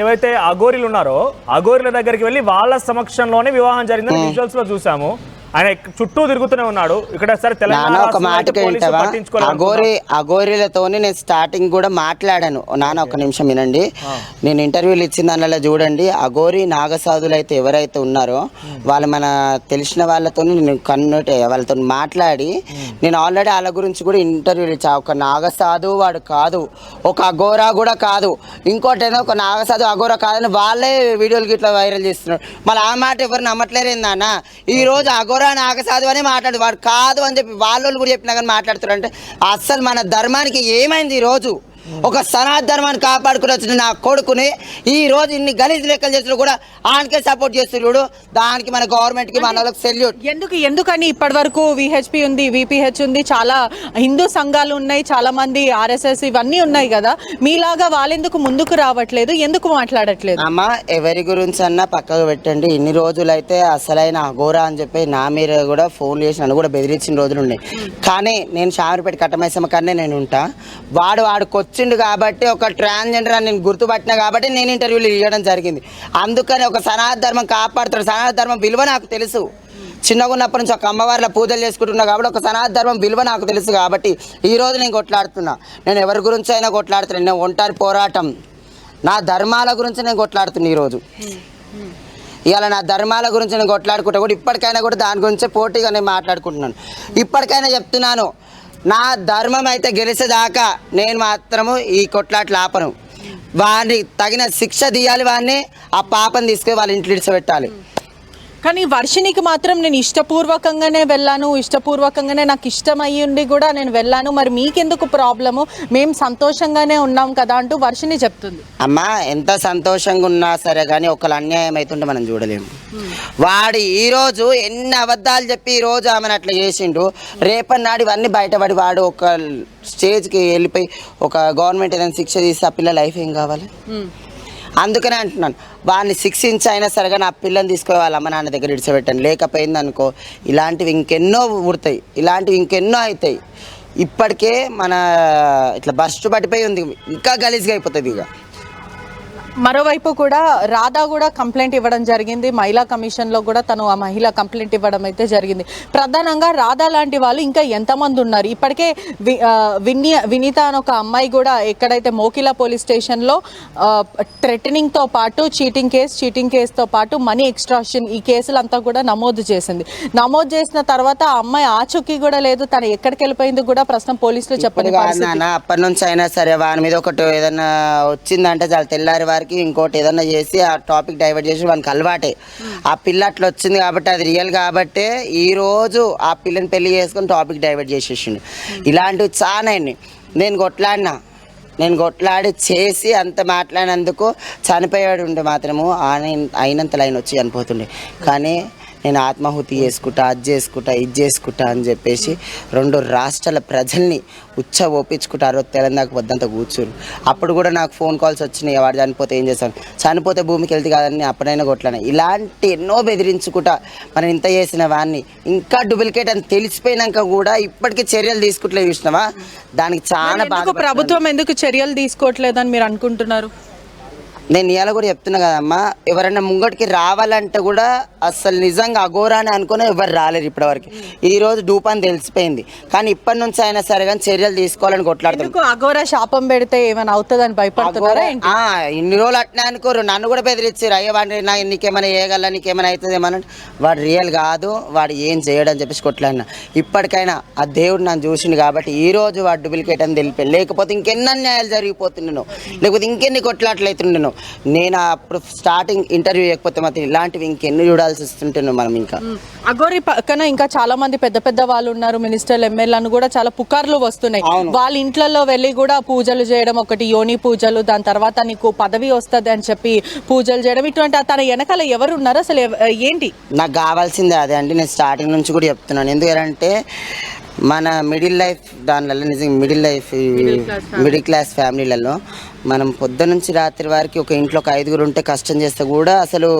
ఏవైతే అఘోరీలు ఉన్నారో అఘోరీల దగ్గరికి వెళ్ళి వాళ్ళ సమక్షంలోనే వివాహం జరిగిందని విజువల్స్ లో చూసాము. ఆయన చుట్టూ తిరుగుతూనే ఉన్నాడు. ఇక్కడ సరే తెలంగాణ ఒక మాటకి వింటావా, అఘోరీలతోని నేను స్టార్టింగ్ కూడా మాట్లాడాను. నాన్న ఒక నిమిషం వినండి, నేను ఇంటర్వ్యూలు ఇచ్చిన దానిలో చూడండి. అఘోరి నాగసాధులు అయితే ఎవరైతే ఉన్నారో వాళ్ళు మన తెలిసిన వాళ్ళతో నేను వాళ్ళతో మాట్లాడి నేను ఆల్రెడీ వాళ్ళ గురించి కూడా ఇంటర్వ్యూలు ఇచ్చా. ఒక నాగసాధు వాడు కాదు, ఒక అఘోరా కూడా కాదు, ఇంకోటి ఏదో ఒక నాగసాధు అఘోరా కాదని వాళ్ళే వీడియోలు గిట్లా వైరల్ చేస్తున్నారు. మళ్ళీ ఆ మాట ఎవరు నమ్మట్లేరేందన్న. ఈ రోజు అఘోరా నాగసాధు అని మాట్లాడు, వాడు కాదు అని చెప్పి వాళ్ళు కూడా చెప్పినా కానీ మాట్లాడుతున్నారు అంటే అస్సలు మన ధర్మానికి ఏమైంది? ఈరోజు ఒక సనాతన ధర్మాన్ని కాపాడుకుని వచ్చిన నా కొడుకుని ఈ రోజు ఇన్ని గలీజ్ లెక్కలు చేసినా కూడా ఆయనకే సపోర్ట్ చేస్తున్నాడు. దానికి మన గవర్నమెంట్ కి మన సెల్యూట్. ఎందుకని ఇప్పటి వరకు విహెచ్పి ఉంది, విపిహెచ్ ఉంది, చాలా హిందూ సంఘాలు ఉన్నాయి, చాలా మంది ఆర్ఎస్ఎస్ ఇవన్నీ ఉన్నాయి కదా, మీలాగా వాళ్ళెందుకు ముందుకు రావట్లేదు, ఎందుకు మాట్లాడట్లేదు? అమ్మ ఎవరి గురించి అన్నా పక్కకు పెట్టండి. ఇన్ని రోజులైతే అసలైన అఘోరా అని చెప్పి నా మీద కూడా ఫోన్ చేసి నన్ను కూడా బెదిరించిన రోజులు ఉన్నాయి. కానీ నేను షామీర్పేట కట్టమైసమ్మ కన్నా నేను ఉంటా. వాడికి వచ్చిండు కాబట్టి, ఒక ట్రాన్స్జెండర్ అని నేను గుర్తుపట్టినా కాబట్టి నేను ఇంటర్వ్యూలు ఇవ్వడం జరిగింది. అందుకని ఒక సనాతన ధర్మం కాపాడుతాడు. సనాతన ధర్మం విలువ నాకు తెలుసు. చిన్నగా ఉన్నప్పటి నుంచి ఒక అమ్మవారిలో పూజలు చేసుకుంటున్నా కాబట్టి ఒక సనాతన ధర్మం విలువ నాకు తెలుసు. కాబట్టి ఈరోజు నేను కొట్లాడుతున్నా. నేను ఎవరి గురించి అయినా కొట్లాడుతున్నాను. నేను ఒంటరి పోరాటం, నా ధర్మాల గురించి నేను కొట్లాడుతున్నా. ఈరోజు ఇవాళ నా ధర్మాల గురించి నేను కొట్లాడుకుంటా కూడా ఇప్పటికైనా కూడా దాని గురించే పోటీగా నేను మాట్లాడుకుంటున్నాను. ఇప్పటికైనా చెప్తున్నాను, నా ధర్మం అయితే గెలిచేదాకా నేను మాత్రము ఈ కొట్లాట్లు ఆపను. వాడిని తగిన శిక్ష తీయాలి, వాడిని ఆ పాపని తీసుకొని వాళ్ళ ఇంట్లో ఇడిచిపెట్టాలి. కానీ వర్షినికి మాత్రం నేను ఇష్టపూర్వకంగానే వెళ్ళాను, ఇష్టపూర్వకంగానే నాకు ఇష్టం అయ్యిండి కూడా నేను వెళ్ళాను, మరి మీకెందుకు ప్రాబ్లము, మేము సంతోషంగానే ఉన్నాం కదా అంటూ వర్షిని చెప్తుంది. అమ్మా ఎంత సంతోషంగా ఉన్నా సరే కానీ ఒకళ్ళు అన్యాయం అవుతుంటే మనం చూడలేము. వాడు ఈరోజు ఎన్ని అబద్ధాలు చెప్పి ఈరోజు ఆమెను అట్లా చేసిండు. రేపన్నాడు ఇవన్నీ బయటపడి వాడు ఒక స్టేజ్కి వెళ్ళిపోయి ఒక గవర్నమెంట్ ఏదైనా శిక్ష తీసి ఆ పిల్ల లైఫ్ ఏం కావాలి? అందుకనే అంటున్నాను, వాడిని శిక్షించి అయినా సరిగా నా పిల్లని తీసుకుని వాళ్ళ అమ్మ నాన్న దగ్గర ఇడిచిపెట్టాను. లేకపోయింది అనుకో ఇలాంటివి ఇంకెన్నో పుడతాయి, ఇలాంటివి ఇంకెన్నో అవుతాయి. ఇప్పటికే మన ఇట్లా బస్టు పట్టిపోయి ఉంది, ఇంకా గలీజ్గా అయిపోతుంది. ఇక మరోవైపు కూడా రాధా కూడా కంప్లైంట్ ఇవ్వడం జరిగింది. మహిళా కమిషన్లో కూడా తను ఆ మహిళ కంప్లైంట్ ఇవ్వడం అయితే జరిగింది. ప్రధానంగా రాధా లాంటి వాళ్ళు ఇంకా ఎంతమంది ఉన్నారు? ఇప్పటికే వినీత అని ఒక అమ్మాయి కూడా ఎక్కడైతే మోకిలా పోలీస్ స్టేషన్లో థ్రెటనింగ్తో పాటు చీటింగ్ కేసుతో పాటు మనీ ఎక్స్ట్రాక్షన్ ఈ కేసులంతా కూడా నమోదు చేసింది. నమోదు చేసిన తర్వాత ఆ అమ్మాయి ఆచూకీ కూడా లేదు, తను ఎక్కడికి వెళ్ళిపోయింది కూడా ప్రస్తుతం పోలీసులు చెప్పని పరిస్థితి. అప్పటి నుంచి అయినా సరే వాని మీద ఒకటి ఏదైనా వచ్చిందంటే చాలా తెల్లారి వారికి ఇంకోటి ఏదన్నా చేసి ఆ టాపిక్ డైవర్ట్ చేసి వానికి అలవాటే. ఆ పిల్ల అట్లా వచ్చింది కాబట్టి అది రియల్ కాబట్టే ఈరోజు ఆ పిల్లని పెళ్లి చేసుకొని టాపిక్ డైవర్ట్ చేసేసిండు. ఇలాంటివి చాలా నేను కొట్లాడి చేసి అంత మాట్లాడినందుకు చనిపోయాడు ఉంటే మాత్రము అయినంత లైన్ వచ్చి చనిపోతుండే. కానీ నేను ఆత్మాహుతి చేసుకుంటా, ఇది చేసుకుంటా అని చెప్పేసి 2 రాష్ట్రాల ప్రజల్ని ఒప్పించుకుంటా. ఆ రోజు తెలంగాణ వద్దంతా కూర్చుని అప్పుడు కూడా నాకు ఫోన్ కాల్స్ వచ్చినాయి, వాడు చనిపోతే ఏం చేస్తాను, చనిపోతే భూమికి వెళ్తే కాదని అప్పుడైనా కొట్లాను. ఇలాంటి ఎన్నో బెదిరించుకుంటా మనం ఇంత చేసిన వాడిని ఇంకా డూప్లికేట్ అని తెలిసిపోయినాక కూడా ఇప్పటికీ చర్యలు తీసుకుంటలేదు. చూసినావా? దానికి చాలా బాగా ప్రభుత్వం ఎందుకు చర్యలు తీసుకోవట్లేదని మీరు అనుకుంటున్నారు? నేను ఇవాళ కూడా చెప్తున్నా కదమ్మా, ఎవరైనా ముంగటికి రావాలంటే కూడా అసలు నిజంగా అఘోరా అని అనుకుని ఎవరు రాలేరు ఇప్పటివరకు. ఈ రోజు డూప్ అని తెలిసిపోయింది. కానీ ఇప్పటి నుంచి అయినా సరే కానీ చర్యలు తీసుకోవాలని కొట్లాడుతున్నారు. అఘోరా శాపం పెడితే ఏమైనా అవుతుందని భయపడుతున్నారా? ఇన్ని రోజులు అట్నే అనుకోరు, నన్ను కూడా బెదిరించారు. అయ్యే వాడి నీకేమైనా చేయగల, నీకేమైనా అవుతుంది ఏమన్నా. వాడు రియల్ కాదు, వాడు ఏం చేయడని చెప్పేసి కొట్లాడినా. ఇప్పటికైనా ఆ దేవుడు నన్ను చూసిండు కాబట్టి ఈ రోజు వాడు డూప్లికేట్ అని తెలిపాడు. లేకపోతే ఇంకెన్ని అన్యాయాలు జరిగిపోతుండేను, లేకపోతే ఇంకెన్ని కొట్లాట్లయితుండేను. నేను అప్పుడు స్టార్టింగ్ ఇంటర్వ్యూ చేయకపోతే మాత్రం ఇలాంటివి ఇంకెన్ని చూడాల్సి వస్తుంటున్నాం మనం. ఇంకా అఘోరి పక్కన ఇంకా చాలా మంది పెద్ద వాళ్ళు ఉన్నారు, మినిస్టర్లు, ఎమ్మెల్యేలను కూడా చాలా పుకార్లు వస్తున్నాయి. వాళ్ళ ఇంట్లలో వెళ్ళి కూడా పూజలు చేయడం, ఒకటి యోని పూజలు, దాని తర్వాత నీకు పదవి వస్తుంది అని చెప్పి పూజలు చేయడం, ఇటువంటి తన వెనకాల ఎవరు ఉన్నారు అసలు ఏంటి? నాకు కావాల్సిందే అదే అండి. నేను స్టార్టింగ్ నుంచి కూడా చెప్తున్నాను. ఎందుకంటే మన మిడిల్ లైఫ్ దానిలలో నిజంగా మిడిల్ క్లాస్ ఫ్యామిలీలలో మనం పొద్దు నుంచి రాత్రి వరకు ఒక ఇంట్లో ఒక 5 ఉంటే కష్టం చేస్తే కూడా అసలు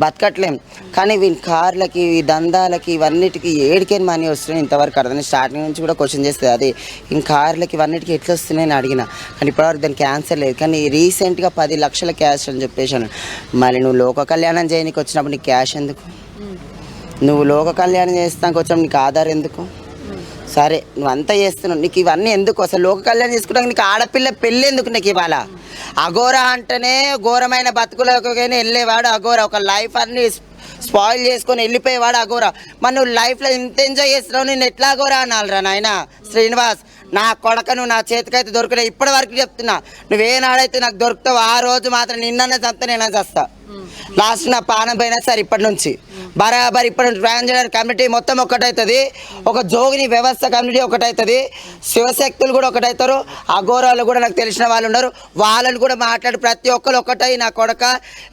బతకట్లేం. కానీ వీని కార్లకి ఈ దందాలకి ఇవన్నిటికి ఏడికేని మనీ వస్తున్నాయి ఇంతవరకు అర్థం. స్టార్టింగ్ నుంచి కూడా క్వశ్చన్ చేస్తుంది అది ఈ కార్లకి ఇవన్నిటికి ఎట్లా వస్తున్నాయి అని అడిగిన. కానీ ఇప్పటివరకు దానికి ఆన్సర్ లేదు. కానీ రీసెంట్గా 10 లక్షల క్యాష్ అని చెప్పేసాను. మళ్ళీ నువ్వు లోక కళ్యాణం చేయడానికి వచ్చినప్పుడు నీకు క్యాష్ ఎందుకు? నువ్వు లోక కళ్యాణం చేస్తానికి వచ్చినప్పుడు నీకు ఆధార్ ఎందుకు? సరే నువ్వు అంతా చేస్తున్నావు, నీకు ఇవన్నీ ఎందుకు? అసలు లోక కళ్యాణం చేసుకుంటాక నీకు ఆడపిల్ల పెళ్ళి ఎందుకు నీకు ఇవాళ? అఘోరా అంటేనే ఘోరమైన బతుకులకు వెళ్ళేవాడు అఘోరా. ఒక లైఫ్ అన్ని స్పాయిల్ చేసుకొని వెళ్ళిపోయేవాడు అఘోరా. మరి నువ్వు లైఫ్లో ఇంత ఎంజాయ్ చేస్తున్నావు, నేను ఎట్లా అఘోరా అనాలిరా నాయన శ్రీనివాస్? నా కొడక నువ్వు నా చేతికైతే దొరకలే ఇప్పటి వరకు చెప్తున్నా. నువ్వేనాడైతే నాకు దొరుకుతావు ఆ రోజు మాత్రం నిన్ననే చంపుతా, నేనే చస్తా. లాస్ట్ నా పానం పోయినా సరే ఇప్పటి నుంచి బరాబర్ ఇప్పుడు ట్రాన్స్జెండర్ కమ్యూనిటీ మొత్తం ఒకటవుతుంది, ఒక జోగిని వ్యవస్థ కమ్యూనిటీ ఒకటవుతుంది, శివశక్తులు కూడా ఒకటవుతారు, అఘోరాలు కూడా నాకు తెలిసిన వాళ్ళు ఉన్నారు, వాళ్ళని కూడా మాట్లాడి ప్రతి ఒక్కరు ఒకటై నా కొడక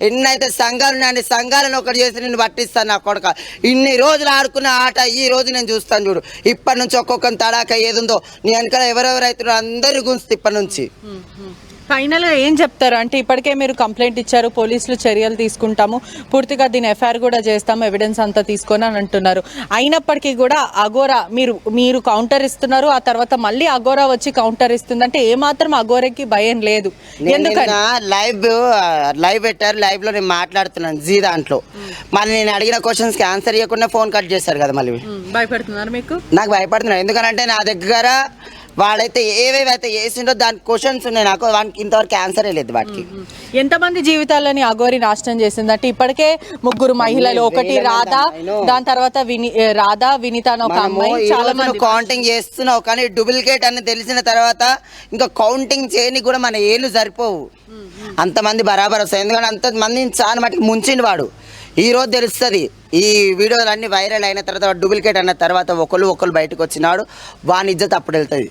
ఎన్నైతే సంఘాలు ఉన్నాయని సంఘాలను ఒకటి చేసి నేను పట్టిస్తాను నా కొడక. ఇన్ని రోజులు ఆడుకున్న ఆట ఈ రోజు నేను చూస్తాను చూడు. ఇప్పటి నుంచి ఒక్కొక్కరిని తడాక ఏదుందో నీ వెనకాల ఎవరెవరు అవుతున్నారో అందరు గుంచుతా ఇప్పటి నుంచి. ఫైనల్గా ఏం చెప్తారు అంటే ఇప్పటికే మీరు కంప్లైంట్ ఇచ్చారు, పోలీసులు చర్యలు తీసుకుంటాము, పూర్తిగా దీని ఎఫ్ఐఆర్ కూడా చేస్తాము, ఎవిడెన్స్ అంతా తీసుకొని అని అంటున్నారు. అయినప్పటికీ కూడా అఘోరా మీరు కౌంటర్ ఇస్తున్నారు, ఆ తర్వాత మళ్ళీ అఘోరా వచ్చి కౌంటర్ ఇస్తుంది అంటే ఏమాత్రం అఘోరాకి భయం లేదు. ఎందుకంటే లైవ్ పెట్టారు, లైవ్ లో నేను మాట్లాడుతున్నాను జీ దాంట్లో. మళ్ళీ నేను అడిగిన క్వశ్చన్స్ కి ఆన్సర్ ఇవ్వకుండా ఫోన్ కట్ చేశారు కదా. మళ్ళీ భయపడుతున్నారు మీకు? నాకు భయపడుతున్నారు ఎందుకంటే నా దగ్గర వాడైతే ఏవేవైతే చేసిండో దాని క్వశ్చన్స్ ఉన్నాయి, నాకు వానికి ఇంతవరకు ఆన్సరే లేదు. వాటికి ఎంతమంది జీవితాలని అఘోరి నాశనం చేసిందంటే ఇప్పటికే 3 మహిళలు, ఒకటి రాధా, దాని తర్వాత రాధా వినీత అని ఒక అమ్మాయి, చాలా మంది కౌంటింగ్ చేస్తున్నావు. కానీ డూప్లికేట్ అని తెలిసిన తర్వాత ఇంకా కౌంటింగ్ చేయని కూడా మన ఏళ్ళు సరిపోవు, అంతమంది బరాబర్ వస్తాయి. ఎందుకంటే అంతమందిని చాలా మటుకు ముంచిండు వాడు. ఈ రోజు తెలుస్తుంది, ఈ వీడియోలు అన్ని వైరల్ అయిన తర్వాత డూప్లికేట్ అన్న తర్వాత ఒకళ్ళు బయటకు వచ్చినాడు, వాని ఇజ్జత్ అప్పుడు వెళ్తుంది.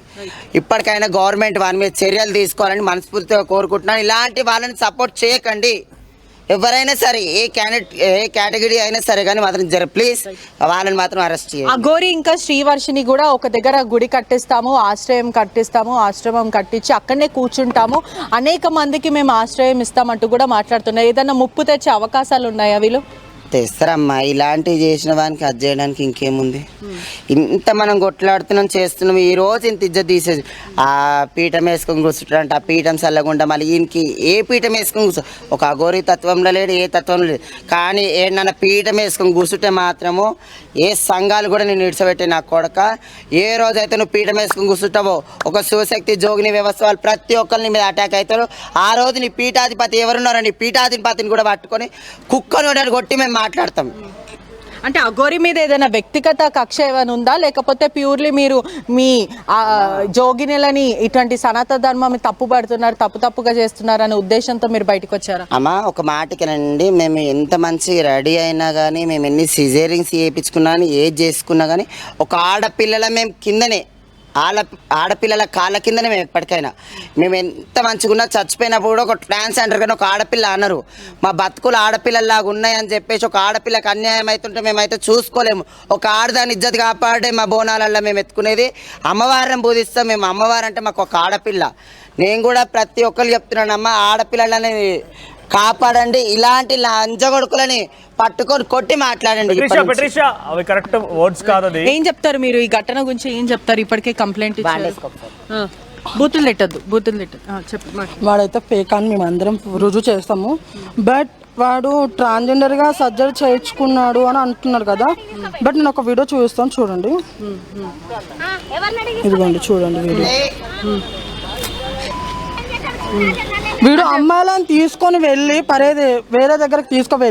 ఇప్పటికైనా గవర్నమెంట్ వాని మీద చర్యలు తీసుకోవాలని మనస్ఫూర్తిగా కోరుకుంటున్నాను. ఇలాంటి వాళ్ళని సపోర్ట్ చేయకండి ఎవరైనా సరే, ఏ కేటగిరీ అయినా సరే, కానీ మాత్రం ప్లీజ్ వాళ్ళని మాత్రం అరెస్ట్ చేయండి. అఘోరి ఇంకా శ్రీవర్షిని కూడా ఒక దగ్గర గుడి కట్టిస్తాము, ఆశ్రమం కట్టించి అక్కడనే కూర్చుంటాము, అనేక మందికి మేము ఆశ్రయం ఇస్తామంటూ కూడా మాట్లాడుతున్నారు. ఏదైనా ముప్పు తెచ్చే అవకాశాలు ఉన్నాయా వీళ్ళు? తెస్తారమ్మా, ఇలాంటివి చేసిన వానికి అది చేయడానికి ఇంకేముంది? ఇంత మనం కొట్లాడుతున్నాం చేస్తున్నాం, ఈ రోజు ఇంత ఇజ్జత్ తీసేది. ఆ పీఠం వేసుకొని కూర్చుంటారంట, ఆ పీఠం చల్లకుండా మళ్ళీ ఈయనకి ఏ పీఠం వేసుకొని కూర్చో, ఒక అఘోరి తత్వంలో లేడు, ఏ తత్వంలో లేదు. కానీ ఏడన్నా పీఠం వేసుకొని కూర్చుంటే మాత్రము ఏ సంఘాలు కూడా నేను ఇడిచిపెట్టే నా కొడక. ఏ రోజైతే నువ్వు పీఠం వేసుకొని కూర్చుంటావో ఒక శివశక్తి జోగిని వ్యవస్థ వాళ్ళు ప్రతి ఒక్కరిని మీద అటాక్ అవుతారు. ఆ రోజు నీ పీఠాధిపతి ఎవరున్నారో నీ పీఠాధిపతిని కూడా పట్టుకొని కుక్కను కొట్టి మేము మాట్లాడతాం. అంటే అఘోరి మీద ఏదైనా వ్యక్తిగత కక్ష ఏమైనా ఉందా, లేకపోతే ప్యూర్లీ మీరు మీ జోగినులని ఇటువంటి సనాతన ధర్మం తప్పుగా చేస్తున్నారు అనే ఉద్దేశంతో మీరు బయటకు వచ్చారా? అమ్మా ఒక మాటకేనండి, మేము ఎంత మంచి రెడీ అయినా కానీ, మేము ఎన్ని సిజేరింగ్స్ చేయించుకున్నా కానీ, ఏది చేసుకున్నా కానీ, ఒక ఆడపిల్లల మేము కిందనే ఆడపిల్లల కాళ్ళ కిందనే మేము ఎప్పటికైనా. మేము ఎంత మంచిగా చచ్చిపోయినప్పుడు కూడా ఒక ట్రాన్స్జెండర్ కానీ ఒక ఆడపిల్ల అన్నారు. మా బతుకులు ఆడపిల్లలాగా ఉన్నాయని చెప్పేసి ఒక ఆడపిల్లకి అన్యాయం అవుతుంటే మేమైతే చూసుకోలేము. ఒక ఆడదాని ఇజ్జత్ కాపాడే మా బోనాలల్లో మేము ఎత్తుకునేది అమ్మవారిని పూజిస్తాం. మేము అమ్మవారు అంటే మాకు ఒక ఆడపిల్ల. నేను కూడా ప్రతి ఒక్కరు చెప్తున్నాను, అమ్మ ఆడపిల్లలని కాపాడండి, ఇలాంటి లంజగొడుకులని పట్టుకొని కొట్టి మాట్లాడండి. అవి కరెక్ట్ వర్డ్స్ కాదు. అది ఏం చెప్తారు మీరు ఈ ఘటన గురించి? ఏం చెప్తారు? ఇప్పటికే కంప్లైంట్ బూతులు తిట్టద్దు వాడైతే ఫేక్ అని మేము అందరం రుజువు చేస్తాము. బట్ వాడు ట్రాన్స్జెండర్గా సర్జరీ చేయించుకున్నాడు అని అంటున్నారు కదా. బట్ నేను ఒక వీడియో చూపిస్తాను, చూడండి. ఇదిగోండి చూడండి వీడియో. అమ్మాయిలను తీసుకొని వెళ్ళి వేరే దగ్గరకు తీసుకువెళ్ళి